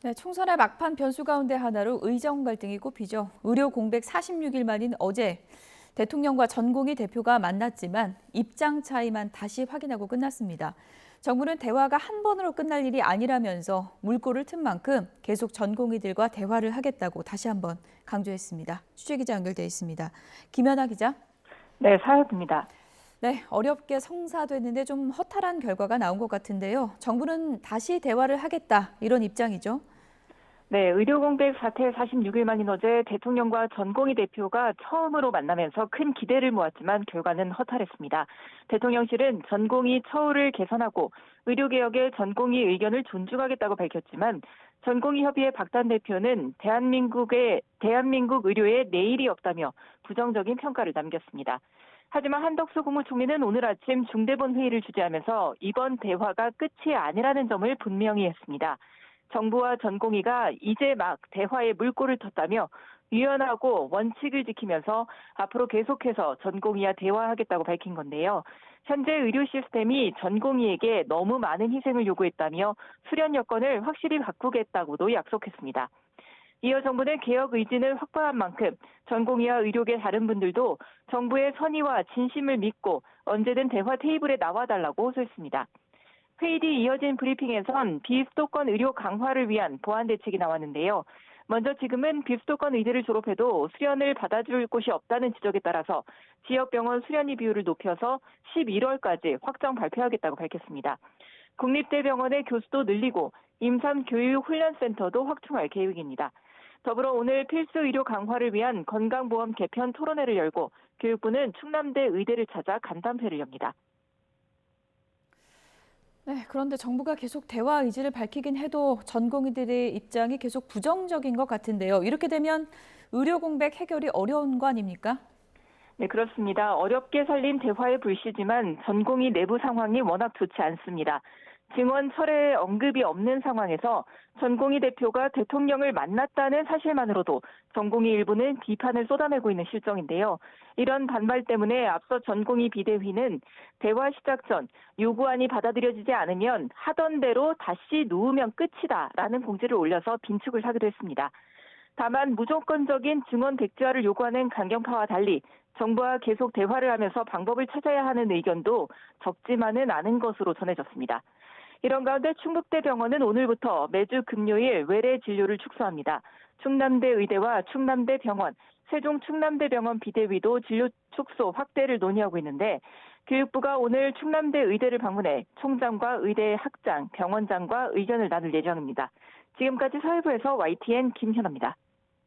네, 총선의 막판 변수 가운데 하나로 의정 갈등이 꼽히죠. 의료 공백 46일 만인 어제 대통령과 전공의 대표가 만났지만 입장 차이만 다시 확인하고 끝났습니다. 정부는 대화가 한 번으로 끝날 일이 아니라면서 물꼬를 튼 만큼 계속 전공의들과 대화를 하겠다고 다시 한번 강조했습니다. 취재기자 연결돼 있습니다. 김연아 기자. 네, 사였습니다. 네, 어렵게 성사됐는데 좀 허탈한 결과가 나온 것 같은데요. 정부는 다시 대화를 하겠다 이런 입장이죠. 네, 의료 공백 사태 46일 만인 어제 대통령과 전공의 대표가 처음으로 만나면서 큰 기대를 모았지만 결과는 허탈했습니다. 대통령실은 전공의 처우를 개선하고 의료개혁에 전공의 의견을 존중하겠다고 밝혔지만 전공의 협의회 박단 대표는 대한민국 의료에 내일이 없다며 부정적인 평가를 남겼습니다. 하지만 한덕수 국무총리는 오늘 아침 중대본 회의를 주재하면서 이번 대화가 끝이 아니라는 점을 분명히 했습니다. 정부와 전공의가 이제 막 대화에 물꼬를 텄다며 유연하고 원칙을 지키면서 앞으로 계속해서 전공의와 대화하겠다고 밝힌 건데요. 현재 의료 시스템이 전공의에게 너무 많은 희생을 요구했다며 수련 여건을 확실히 바꾸겠다고도 약속했습니다. 이어 정부는 개혁 의지를 확보한 만큼 전공의와 의료계 다른 분들도 정부의 선의와 진심을 믿고 언제든 대화 테이블에 나와달라고 호소했습니다. 회의 뒤 이어진 브리핑에선 비수도권 의료 강화를 위한 보완 대책이 나왔는데요. 먼저 지금은 비수도권 의대를 졸업해도 수련을 받아줄 곳이 없다는 지적에 따라서 지역병원 수련의 비율을 높여서 11월까지 확정 발표하겠다고 밝혔습니다. 국립대병원의 교수도 늘리고 임상교육훈련센터도 확충할 계획입니다. 더불어 오늘 필수 의료 강화를 위한 건강보험 개편 토론회를 열고 교육부는 충남대 의대를 찾아 간담회를 엽니다. 네, 그런데 정부가 계속 대화 의지를 밝히긴 해도 전공의들의 입장이 계속 부정적인 것 같은데요. 이렇게 되면 의료 공백 해결이 어려운 거 아닙니까? 네, 그렇습니다. 어렵게 살린 대화의 불씨지만 전공의 내부 상황이 워낙 좋지 않습니다. 증원 철회의 언급이 없는 상황에서 전공의 대표가 대통령을 만났다는 사실만으로도 전공의 일부는 비판을 쏟아내고 있는 실정인데요. 이런 반발 때문에 앞서 전공의 비대위는 대화 시작 전 요구안이 받아들여지지 않으면 하던 대로 다시 누우면 끝이다라는 공지를 올려서 빈축을 사기도 했습니다. 다만 무조건적인 증원 백지화를 요구하는 강경파와 달리 정부와 계속 대화를 하면서 방법을 찾아야 하는 의견도 적지만은 않은 것으로 전해졌습니다. 이런 가운데 충북대병원은 오늘부터 매주 금요일 외래 진료를 축소합니다. 충남대 의대와 충남대병원, 세종 충남대병원 비대위도 진료 축소 확대를 논의하고 있는데 교육부가 오늘 충남대 의대를 방문해 총장과 의대 학장, 병원장과 의견을 나눌 예정입니다. 지금까지 사회부에서 YTN 김현아입니다.